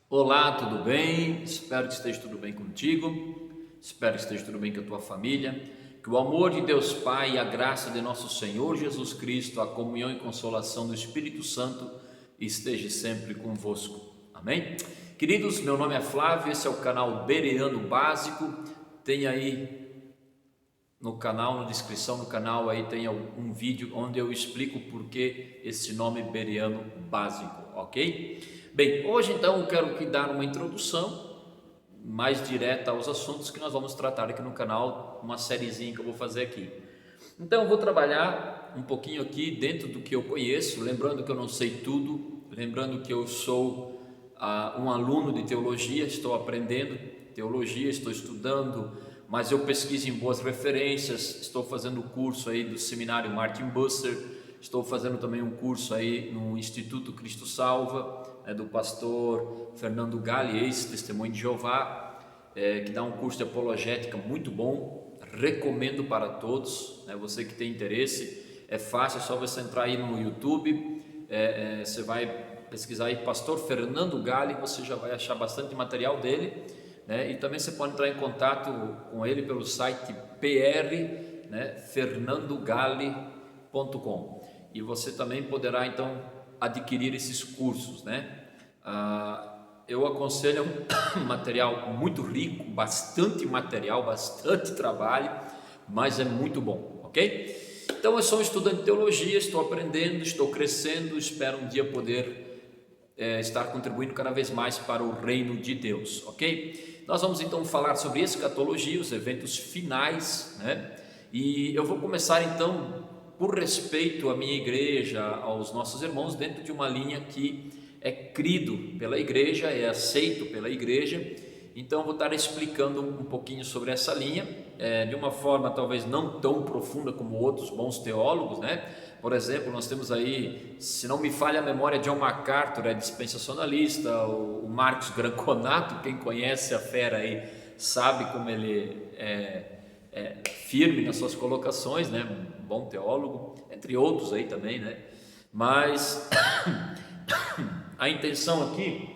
Olá, tudo bem? Espero que esteja tudo bem contigo, espero que esteja tudo bem com a tua família, que o amor de Deus Pai e a graça de nosso Senhor Jesus Cristo, a comunhão e consolação do Espírito Santo esteja sempre convosco. Amém? Queridos, meu nome é Flávio, esse é o canal Bereano Básico. Tem aí no canal, na descrição do canal aí tem um vídeo onde eu explico por que esse nome Bereano Básico, ok? Bem, hoje então eu quero dar uma introdução mais direta aos assuntos que nós vamos tratar aqui no canal, uma sériezinha que eu vou fazer aqui. Então eu vou trabalhar um pouquinho aqui dentro do que eu conheço, lembrando que eu não sei tudo, lembrando que eu sou um aluno de teologia, estou aprendendo teologia, estou estudando, mas eu pesquiso em boas referências, estou fazendo o curso aí do seminário Martin Bucer, estou fazendo também um curso aí no Instituto Cristo Salva, do pastor Fernando Galli, ex-testemunho de Jeová, que dá um curso de apologética muito bom, recomendo para todos, você que tem interesse, é fácil, é só você entrar aí no YouTube, você vai pesquisar aí pastor Fernando Galli, você já vai achar bastante material dele, e também você pode entrar em contato com ele pelo site fernandogalli.com e você também poderá então adquirir esses cursos, eu aconselho um material muito rico, bastante material, bastante trabalho, mas é muito bom, ok? Então eu sou um estudante de teologia, estou aprendendo, estou crescendo, espero um dia poder estar contribuindo cada vez mais para o reino de Deus, ok? Nós vamos então falar sobre escatologia, os eventos finais, e eu vou começar então por respeito à minha igreja, aos nossos irmãos, dentro de uma linha que é crido pela igreja, é aceito pela igreja. Então eu vou estar explicando um pouquinho sobre essa linha, de uma forma talvez não tão profunda como outros bons teólogos, Por exemplo, nós temos aí, se não me falha a memória, John MacArthur é dispensacionalista, o Marcos Granconato, quem conhece a fera aí sabe como ele é firme nas suas colocações, um bom teólogo, entre outros aí também, Mas a intenção aqui,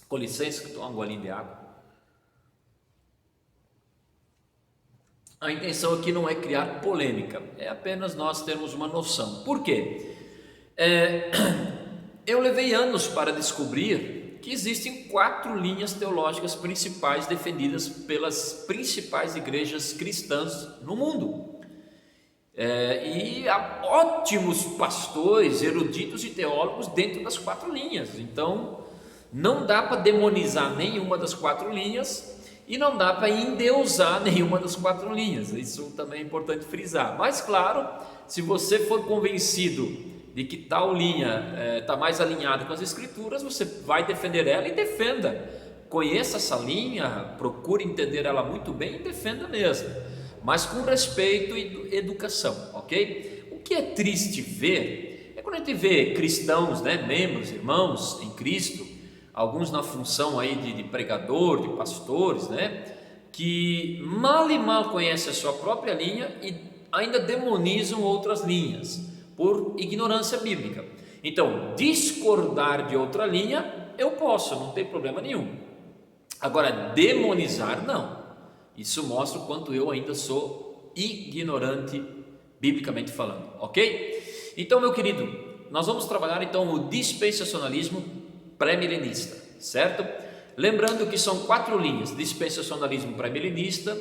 com licença que eu estou um golinho de água, a intenção aqui não é criar polêmica, é apenas nós termos uma noção. Por quê? Eu levei anos para descobrir que existem 4 linhas teológicas principais defendidas pelas principais igrejas cristãs no mundo. E há ótimos pastores, eruditos e teólogos dentro das 4 linhas. Então, não dá para demonizar nenhuma das 4 linhas e não dá para endeusar nenhuma das 4 linhas. Isso também é importante frisar. Mas, claro, se você for convencido de que tal linha está mais alinhada com as escrituras, você vai defender ela e defenda. Conheça essa linha, procure entender ela muito bem e defenda mesmo, mas com respeito e educação, ok? O que é triste ver é quando a gente vê cristãos, membros, irmãos em Cristo, alguns na função aí de pregador, de pastores, que mal e mal conhecem a sua própria linha e ainda demonizam outras linhas por ignorância bíblica. Então, discordar de outra linha eu posso, não tem problema nenhum. Agora, demonizar não. Isso mostra o quanto eu ainda sou ignorante biblicamente falando, ok? Então, meu querido, nós vamos trabalhar então o dispensacionalismo pré-milenista, certo? Lembrando que são 4 linhas: dispensacionalismo pré-milenista,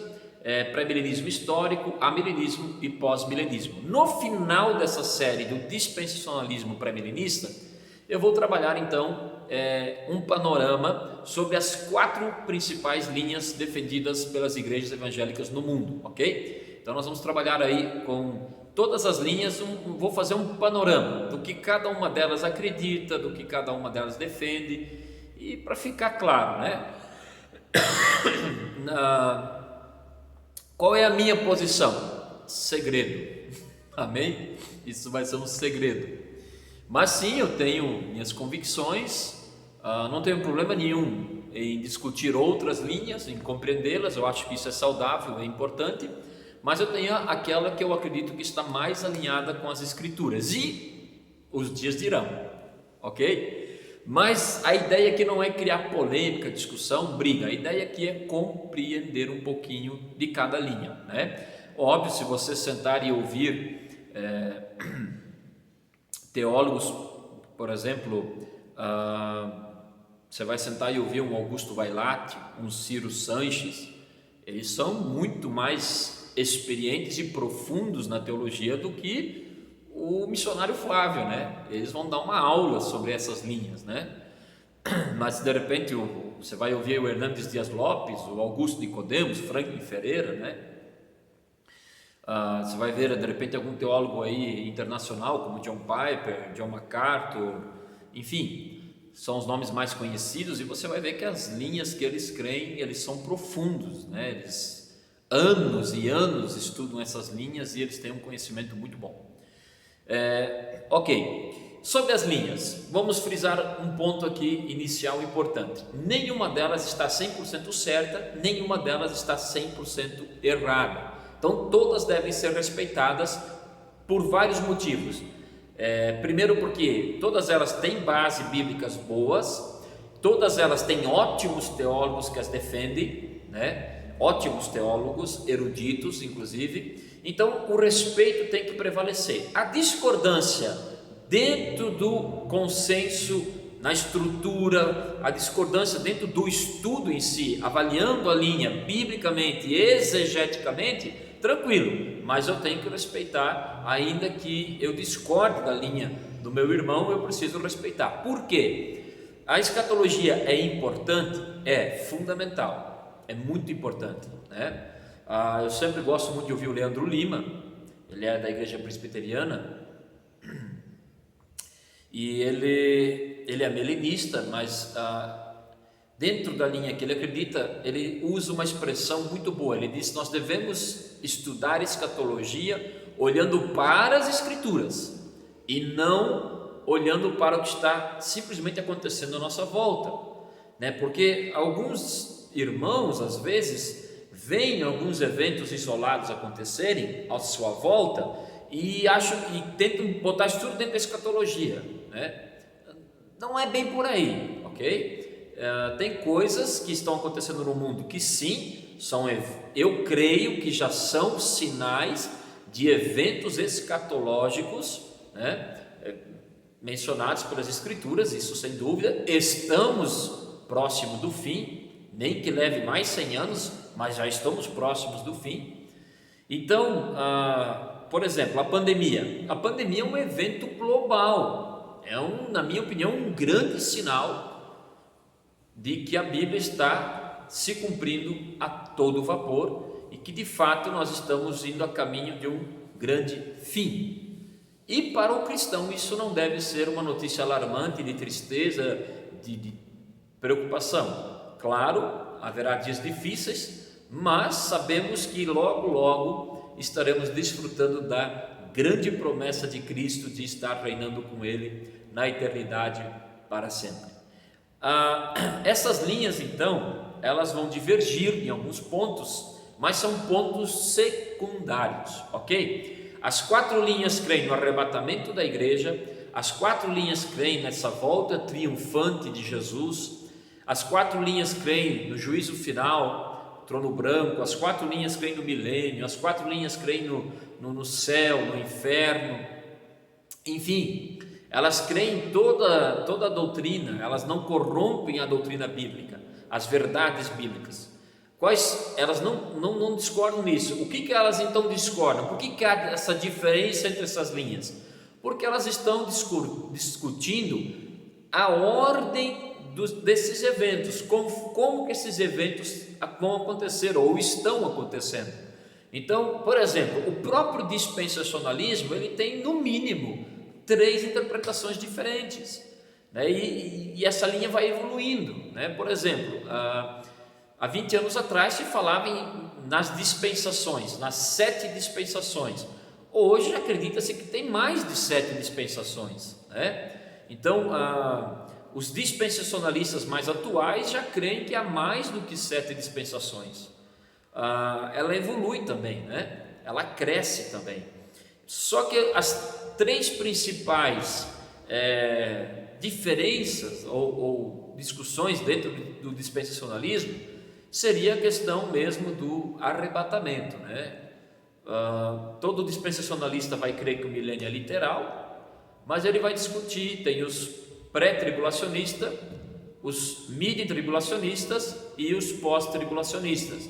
pré-milenismo histórico, amilenismo e pós-milenismo. No final dessa série do dispensacionalismo pré-milenista, eu vou trabalhar então um panorama sobre as 4 principais linhas defendidas pelas igrejas evangélicas no mundo, ok? Então nós vamos trabalhar aí com todas as linhas, vou fazer um panorama do que cada uma delas acredita, do que cada uma delas defende, e para ficar claro, qual é a minha posição? Segredo, amém? Isso vai ser um segredo, mas sim, eu tenho minhas convicções, não tenho problema nenhum em discutir outras linhas, em compreendê-las, eu acho que isso é saudável, é importante, mas eu tenho aquela que eu acredito que está mais alinhada com as escrituras, e os dias dirão, ok? Mas a ideia aqui não é criar polêmica, discussão, briga. A ideia aqui é compreender um pouquinho de cada linha, né? Óbvio, se você sentar e ouvir teólogos, por exemplo, você vai sentar e ouvir um Augusto Vailate, um Ciro Sanches, eles são muito mais experientes e profundos na teologia do que o missionário Flávio, né? Eles vão dar uma aula sobre essas linhas, né? Mas de repente você vai ouvir o Hernandes Dias Lopes, o Augusto Nicodemos, Franklin Ferreira, né? Você vai ver de repente algum teólogo aí internacional como John Piper, John MacArthur, enfim, são os nomes mais conhecidos, e você vai ver que as linhas que eles creem, eles são profundos, né? Eles anos e anos estudam essas linhas e eles têm um conhecimento muito bom. Ok, sobre as linhas, vamos frisar um ponto aqui inicial importante. Nenhuma delas está 100% certa, nenhuma delas está 100% errada. Então todas devem ser respeitadas por vários motivos. Primeiro porque todas elas têm bases bíblicas boas, todas elas têm ótimos teólogos que as defendem, né? Ótimos teólogos, eruditos inclusive. Então o respeito tem que prevalecer. A discordância dentro do consenso, na estrutura, a discordância dentro do estudo em si, avaliando a linha biblicamente e exegeticamente, tranquilo, mas eu tenho que respeitar, ainda que eu discorde da linha do meu irmão, eu preciso respeitar. Por quê? A escatologia é importante? É fundamental, é muito importante, né? Eu sempre gosto muito de ouvir o Leandro Lima, ele é da igreja presbiteriana, e ele é melinista, mas dentro da linha que ele acredita, ele usa uma expressão muito boa. Ele diz: nós devemos estudar escatologia olhando para as escrituras e não olhando para o que está simplesmente acontecendo à nossa volta, né? Porque alguns irmãos às vezes veem alguns eventos isolados acontecerem à sua volta e tentam botar isso tudo dentro da escatologia, né? Não é bem por aí, ok? Tem coisas que estão acontecendo no mundo que sim, eu creio que já são sinais de eventos escatológicos, né? Mencionados pelas escrituras, isso sem dúvida. Estamos próximo do fim, nem que leve mais 100 anos, mas já estamos próximos do fim. Então, por exemplo, a pandemia é um evento global, na minha opinião, um grande sinal de que a Bíblia está se cumprindo a todo vapor e que de fato nós estamos indo a caminho de um grande fim. E para o cristão isso não deve ser uma notícia alarmante, de tristeza, de preocupação. Claro, haverá dias difíceis, mas sabemos que logo, logo estaremos desfrutando da grande promessa de Cristo de estar reinando com Ele na eternidade para sempre. Essas linhas, então, elas vão divergir em alguns pontos, mas são pontos secundários, ok? As 4 linhas creem no arrebatamento da igreja, as 4 linhas creem nessa volta triunfante de Jesus, as 4 linhas creem no juízo final, trono branco, as 4 linhas creem no milênio, as 4 linhas creem no céu, no inferno, enfim, elas creem em toda a doutrina, elas não corrompem a doutrina bíblica, as verdades bíblicas. Elas não discordam nisso. O que elas então discordam? Por que há essa diferença entre essas linhas? Porque elas estão discutindo a ordem desses eventos, como que esses eventos vão acontecer ou estão acontecendo. Então, por exemplo, o próprio dispensacionalismo, ele tem no mínimo 3 interpretações diferentes, né? E essa linha vai evoluindo, né? Por exemplo, há 20 anos atrás se falava nas dispensações, nas 7 dispensações. Hoje acredita-se que tem mais de 7 dispensações, né? Então, os dispensacionalistas mais atuais já creem que há mais do que 7 dispensações. Ela evolui também, né? Ela cresce também. Só que as 3 principais diferenças ou discussões dentro do dispensacionalismo seria a questão mesmo do arrebatamento, né? Todo dispensacionalista vai crer que o milênio é literal, mas ele vai discutir, tem os pré-tribulacionistas, os midi-tribulacionistas e os pós-tribulacionistas.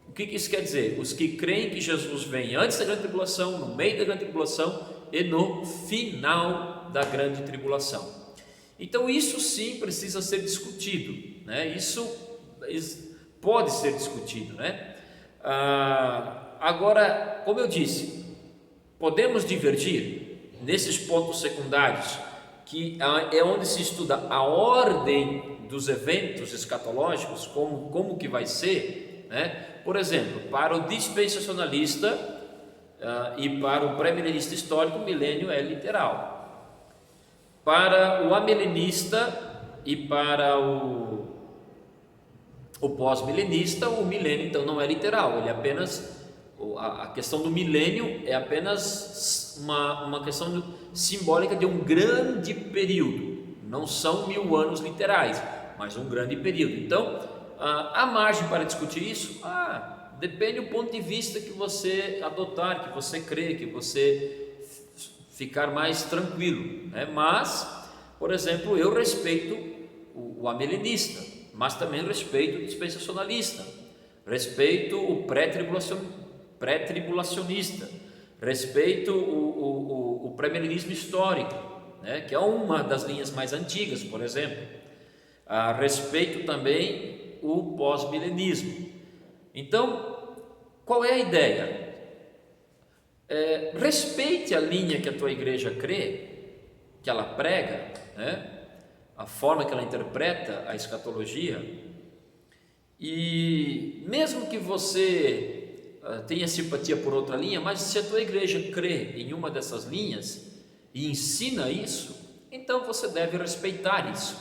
O que isso quer dizer? Os que creem que Jesus vem antes da grande tribulação, no meio da grande tribulação e no final da grande tribulação. Então isso sim precisa ser discutido, né? Isso pode ser discutido, né? Agora, como eu disse, podemos divergir nesses pontos secundários, que é onde se estuda a ordem dos eventos escatológicos, como que vai ser, né? Por exemplo, para o dispensacionalista e para o pré-milenista histórico, o milênio é literal. Para o amilenista e para o pós-milenista, o milênio então não é literal, ele é apenas, a questão do milênio é apenas uma questão simbólica de um grande período, não são 1000 anos literais, mas um grande período. Então, há margem para discutir isso? Depende do ponto de vista que você adotar, que você crê, que você ficar mais tranquilo, né? Mas, por exemplo, eu respeito o amilenista, mas também respeito o dispensacionalista, respeito o pré-tribulacionista, respeito o pré-milenismo histórico, né? Que é uma das linhas mais antigas, por exemplo. Respeito também o pós-milenismo. Então, qual é a ideia? Respeite a linha que a tua igreja crê, que ela prega, né? A forma que ela interpreta a escatologia, e mesmo que você tenha simpatia por outra linha, mas se a tua igreja crê em uma dessas linhas e ensina isso, então você deve respeitar isso,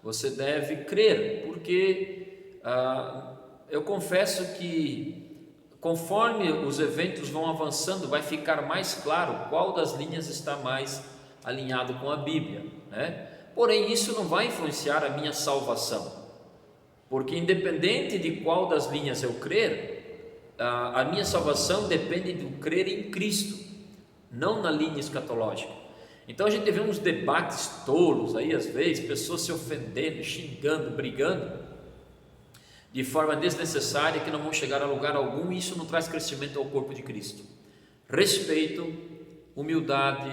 você deve crer, porque eu confesso que conforme os eventos vão avançando, vai ficar mais claro qual das linhas está mais alinhado com a Bíblia, né? Porém, isso não vai influenciar a minha salvação, porque independente de qual das linhas eu crer, a minha salvação depende do crer em Cristo, não na linha escatológica. Então a gente vê uns debates tolos aí, às vezes, pessoas se ofendendo, xingando, brigando, de forma desnecessária, que não vão chegar a lugar algum, e isso não traz crescimento ao corpo de Cristo. Respeito, humildade,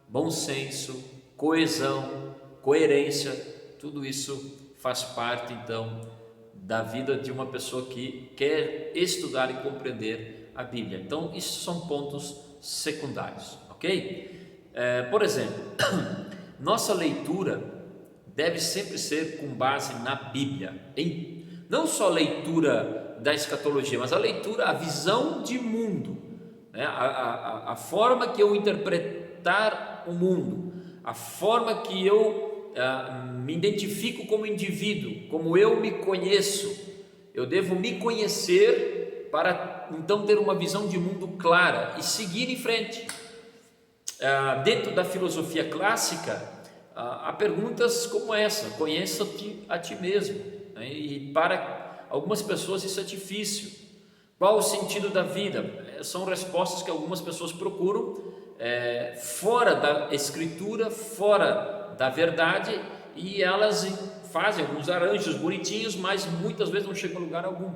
bom senso, coesão, coerência, tudo isso faz parte então da vida de uma pessoa que quer estudar e compreender a Bíblia. Então isso são pontos secundários, ok? Por exemplo, nossa leitura deve sempre ser com base na Bíblia, não só a leitura da escatologia, mas a leitura, a visão de mundo, né? A forma que eu interpretar o mundo, a forma que eu me identifico como indivíduo, como eu me conheço. Eu devo me conhecer para então ter uma visão de mundo clara e seguir em frente. Dentro da filosofia clássica, há perguntas como essa: conheça-te a ti mesmo, né? E para algumas pessoas isso é difícil. Qual o sentido da vida? São respostas que algumas pessoas procuram fora da escritura, fora da verdade, e elas fazem alguns arranjos bonitinhos, mas muitas vezes não chegam a lugar algum.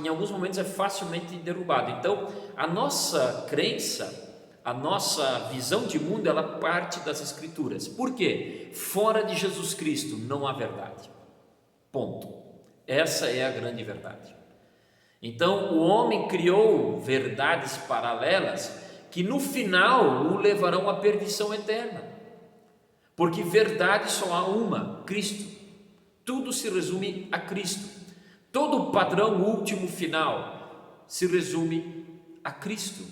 Em alguns momentos é facilmente derrubado. Então a nossa crença, a nossa visão de mundo, ela parte das escrituras. Por quê? Fora de Jesus Cristo não há verdade. Ponto. Essa é a grande verdade. Então o homem criou verdades paralelas que no final o levarão à perdição eterna, porque verdade só há uma: Cristo. Tudo se resume a Cristo. Todo o padrão último final se resume a Cristo.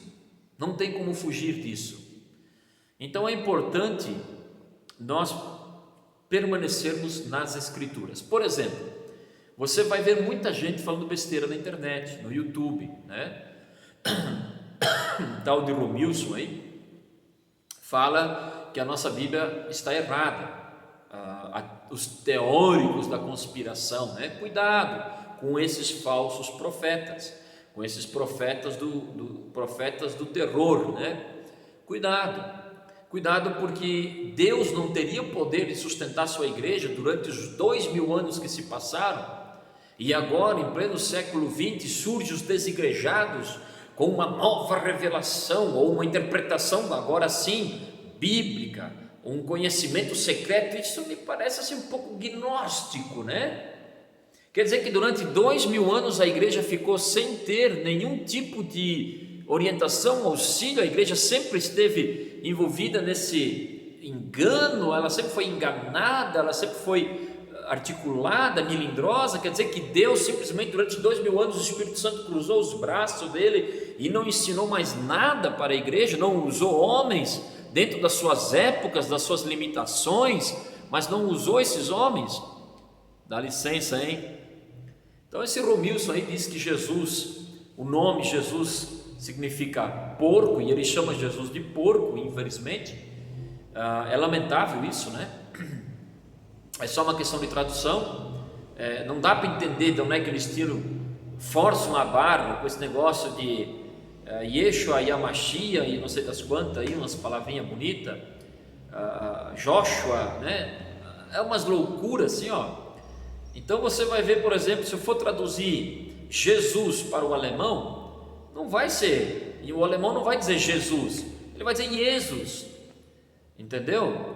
Não tem como fugir disso. Então é importante nós permanecermos nas escrituras. Por exemplo, você vai ver muita gente falando besteira na internet, no YouTube, né? Tal de Romilson aí fala que a nossa Bíblia está errada. Os teóricos da conspiração, né? Cuidado com esses falsos profetas, com esses profetas do terror, né? Cuidado, porque Deus não teria o poder de sustentar sua igreja durante os 2000 anos que se passaram, e agora em pleno século XX surgem os desigrejados com uma nova revelação ou uma interpretação agora sim bíblica, um conhecimento secreto. Isso me parece assim um pouco gnóstico, né? Quer dizer que durante 2000 anos a igreja ficou sem ter nenhum tipo de orientação, auxílio. A igreja sempre esteve envolvida nesse engano, ela sempre foi enganada, ela sempre foi articulada, melindrosa. Quer dizer que Deus simplesmente durante 2000 anos o Espírito Santo cruzou os braços dele e não ensinou mais nada para a igreja, não usou homens dentro das suas épocas, das suas limitações, mas não usou esses homens. Dá licença, hein? Então esse Romilson aí diz que Jesus, o nome Jesus significa porco, e ele chama Jesus de porco, infelizmente. É lamentável isso, né? É só uma questão de tradução. Não dá para entender de onde é que eles tiram, forçam a barra com esse negócio de Yeshua, Yamashia e não sei das quantas aí, umas palavrinhas bonitas, Joshua, né? É umas loucuras assim, ó. Então você vai ver, por exemplo, se eu for traduzir Jesus para o alemão, não vai ser, e o alemão não vai dizer Jesus, ele vai dizer Jesus, entendeu?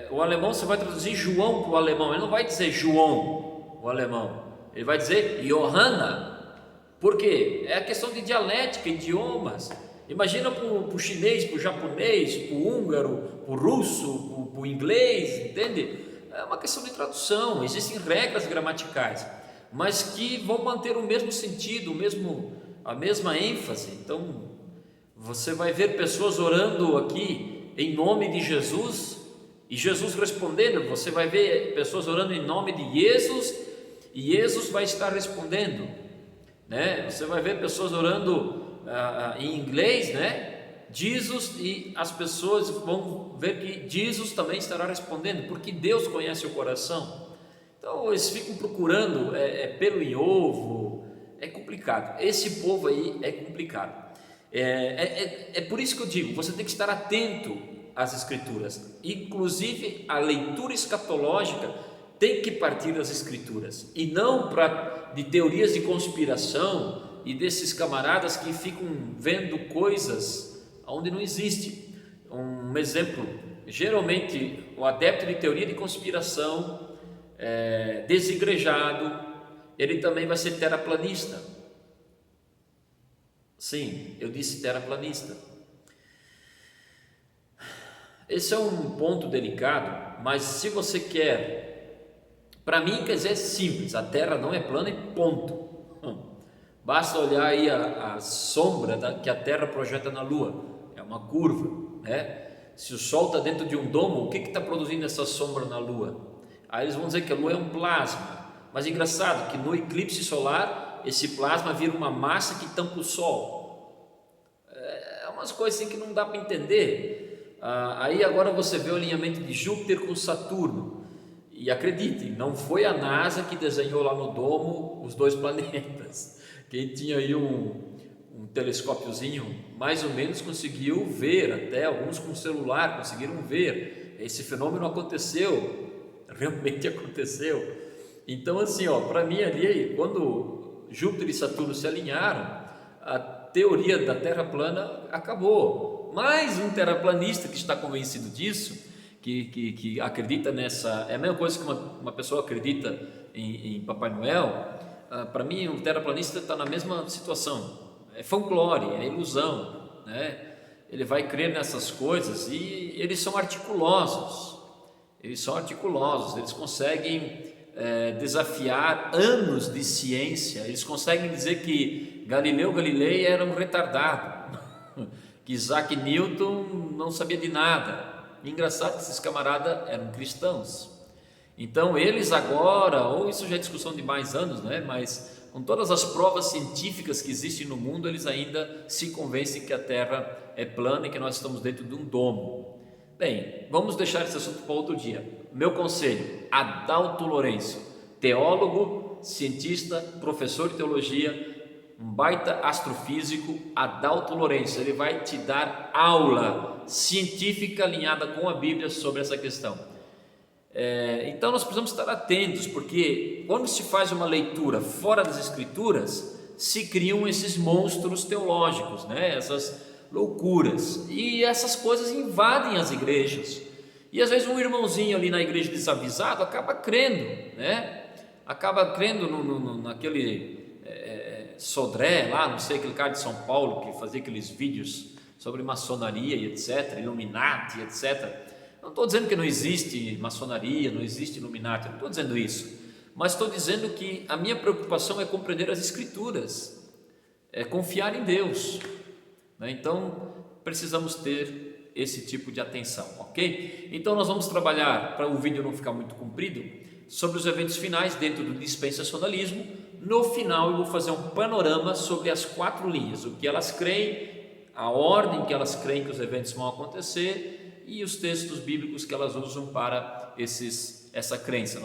O alemão, você vai traduzir João para o alemão, ele não vai dizer João, o alemão, ele vai dizer Johanna. Por quê? É a questão de dialética, idiomas. Imagina para o chinês, para o japonês, para o húngaro, para o russo, para o inglês, entende? É uma questão de tradução. Existem regras gramaticais, mas que vão manter o mesmo sentido, a mesma ênfase. Então você vai ver pessoas orando aqui em nome de Jesus e Jesus respondendo. Você vai ver pessoas orando em nome de Jesus e Jesus vai estar respondendo, né? Você vai ver pessoas orando em inglês, né? Jesus, e as pessoas vão ver que Jesus também estará respondendo, porque Deus conhece o coração. Então eles ficam procurando pelo em ovo. É complicado, esse povo aí é complicado. É por isso que eu digo, você tem que estar atento às escrituras, inclusive a leitura escatológica tem que partir das escrituras, e não de teorias de conspiração e desses camaradas que ficam vendo coisas onde não existe. Um exemplo, geralmente o adepto de teoria de conspiração, desigrejado, ele também vai ser terraplanista. Sim, eu disse terraplanista. Esse é um ponto delicado, mas se você quer, para mim quer dizer é simples, a Terra não é plana e ponto. Basta olhar aí a sombra que a Terra projeta na Lua, é uma curva, né? Se o Sol está dentro de um domo, o que está produzindo essa sombra na Lua? Aí eles vão dizer que a Lua é um plasma, mas é engraçado que no eclipse solar, esse plasma vira uma massa que tampa o Sol. É umas coisas assim que não dá para entender. Aí agora você vê o alinhamento de Júpiter com Saturno, e acreditem, não foi a NASA que desenhou lá no domo os dois planetas. Quem tinha aí um telescópiozinho, mais ou menos conseguiu ver, até alguns com celular conseguiram ver. Esse fenômeno aconteceu, realmente aconteceu. Então assim, para mim ali, quando Júpiter e Saturno se alinharam, a teoria da Terra plana acabou. Mais um terraplanista que está convencido disso, que acredita nessa, é a mesma coisa que uma pessoa acredita em Papai Noel. Para mim o terraplanista está na mesma situação, é folclore, é ilusão, né? Ele vai crer nessas coisas e eles são articulosos, eles conseguem desafiar anos de ciência, eles conseguem dizer que Galileu Galilei era um retardado, que Isaac Newton não sabia de nada. Engraçado que esses camaradas eram cristãos. Então eles agora, ou isso já é discussão de mais anos, né? Mas com todas as provas científicas que existem no mundo, eles ainda se convencem que a Terra é plana e que nós estamos dentro de um domo. Bem, vamos deixar esse assunto para outro dia. Meu conselho: Adalto Lourenço, teólogo, cientista, professor de teologia, um baita astrofísico. Adalto Lourenço, ele vai te dar aula científica alinhada com a Bíblia sobre essa questão. Então nós precisamos estar atentos, porque quando se faz uma leitura fora das Escrituras, se criam esses monstros teológicos, né? Essas loucuras, e essas coisas invadem as igrejas, e às vezes um irmãozinho ali na igreja desavisado acaba crendo, né? Acaba crendo naquele Sodré lá, não sei, aquele cara de São Paulo que fazia aqueles vídeos sobre maçonaria e etc, Illuminati, etc. Não estou dizendo que não existe maçonaria, não existe Illuminati, não estou dizendo isso, mas estou dizendo que a minha preocupação é compreender as Escrituras, é confiar em Deus, né? Então precisamos ter esse tipo de atenção, ok? Então nós vamos trabalhar, para o vídeo não ficar muito comprido, sobre os eventos finais dentro do dispensacionalismo. No final eu vou fazer um panorama sobre as 4 linhas, o que elas creem, a ordem que elas creem que os eventos vão acontecer e os textos bíblicos que elas usam para essa crença.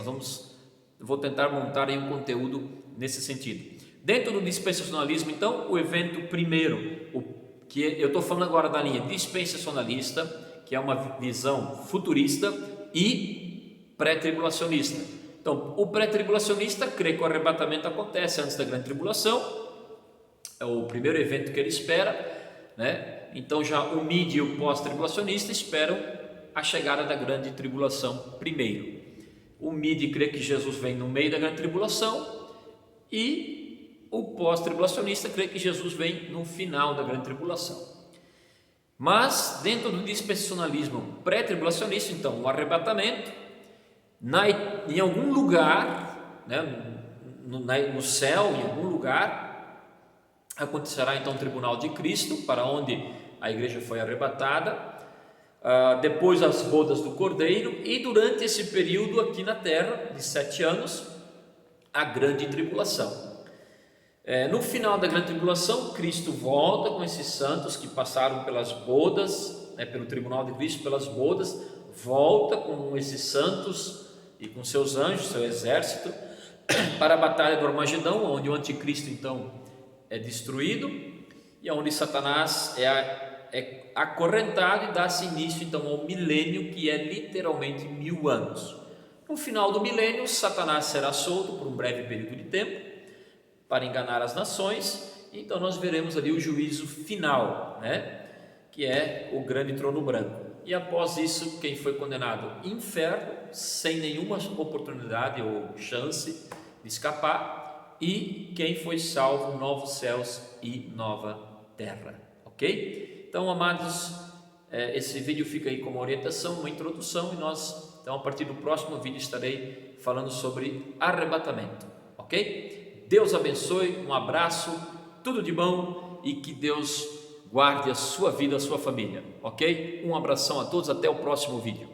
Vou tentar montar aí um conteúdo nesse sentido. Dentro do dispensacionalismo, então, o evento primeiro, que eu estou falando agora da linha dispensacionalista, que é uma visão futurista, e pré-tribulacionista. Então, o pré-tribulacionista crê que o arrebatamento acontece antes da grande tribulação, é o primeiro evento que ele espera, né? Então já o mid e o pós-tribulacionista esperam a chegada da grande tribulação primeiro. O mid crê que Jesus vem no meio da grande tribulação, e o pós-tribulacionista crê que Jesus vem no final da grande tribulação. Mas dentro do dispensacionalismo pré-tribulacionista, então, o arrebatamento em algum lugar, né, no céu, em algum lugar, acontecerá então o tribunal de Cristo, para onde a igreja foi arrebatada, depois as bodas do Cordeiro, e durante esse período aqui na terra, de 7 anos, a grande tribulação. No final da grande tribulação, Cristo volta com esses santos que passaram pelas bodas, pelo tribunal de Cristo, pelas bodas, volta com esses santos e com seus anjos, seu exército, para a batalha do Armagedão, onde o anticristo então é destruído, e onde Satanás é acorrentado, e dá-se início então ao milênio, que é literalmente 1000 anos. No final do milênio, Satanás será solto por um breve período de tempo, para enganar as nações. Então nós veremos ali o juízo final, né? Que é o grande trono branco. E após isso, quem foi condenado? Inferno, sem nenhuma oportunidade ou chance de escapar, e quem foi salvo, novos céus e nova terra, ok? Então, amados, esse vídeo fica aí como orientação, uma introdução, e então a partir do próximo vídeo estarei falando sobre arrebatamento, ok? Deus abençoe, um abraço, tudo de bom, e que Deus guarde a sua vida, a sua família, ok? Um abração a todos, até o próximo vídeo.